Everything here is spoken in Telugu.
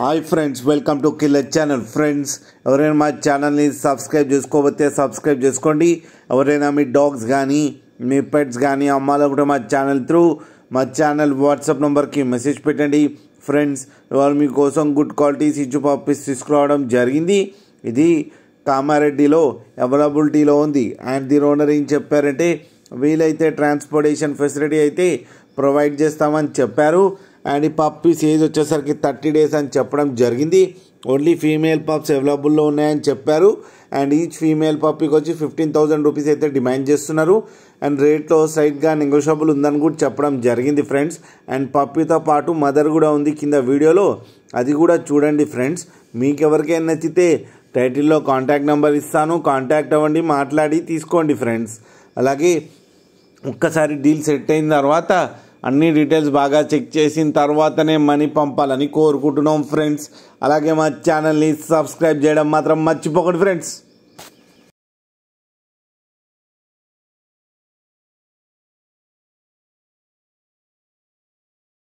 Hi friends, welcome to killer channel. Friends, ఎవరైనా మా ఛానల్ని సబ్స్క్రైబ్ చేసుకోకపోతే సబ్స్క్రైబ్ చేసుకోండి. ఎవరైనా మీ డాగ్స్ కానీ మీ పెట్స్ కానీ అమ్మాలనుకుంటే మా ఛానల్ వాట్సాప్ నెంబర్కి మెసేజ్ పెట్టండి. ఫ్రెండ్స్, ఇవాళ మీకోసం గుడ్ క్వాలిటీ సిచ్చు పప్పీస్ తీసుకురావడం జరిగింది. ఇది కామారెడ్డిలో అవైలబిలిటీలో ఉంది. అండ్ దీని ఓనర్ ఏం చెప్పారంటే, వీలైతే ట్రాన్స్పోర్టేషన్ ఫెసిలిటీ అయితే ప్రొవైడ్ చేస్తామని చెప్పారు. అండ్ ఈ పప్పీస్ ఏజ్ వచ్చేసరికి 30 days అని చెప్పడం జరిగింది. ఓన్లీ ఫీమేల్ పప్స్ అవైలబుల్లో ఉన్నాయని చెప్పారు. అండ్ ఈచ్ ఫీమేల్ పప్పీకి వచ్చి 15,000 రూపీస్ అయితే డిమాండ్ చేస్తున్నారు. అండ్ రేట్లో సైడ్గా నెగోషియబుల్ ఉందని కూడా చెప్పడం జరిగింది ఫ్రెండ్స్. అండ్ పప్పీతో పాటు మదర్ కూడా ఉంది కింద వీడియోలో, అది కూడా చూడండి ఫ్రెండ్స్. మీకు ఎవరికైనా నచ్చితే టైటిల్లో కాంటాక్ట్ నెంబర్ ఇస్తాను, కాంటాక్ట్ అవ్వండి, మాట్లాడి తీసుకోండి ఫ్రెండ్స్. అలాగే ఒక్కసారి డీల్ సెట్ అయిన తర్వాత అన్ని డీటెయిల్స్ బాగా చెక్ చేసిన తర్వాతనే మనీ పంపాలని కోరుకుంటున్నాం ఫ్రెండ్స్. అలాగే మా ఛానల్ని సబ్స్క్రైబ్ చేయడం మాత్రం మర్చిపోకండి ఫ్రెండ్స్.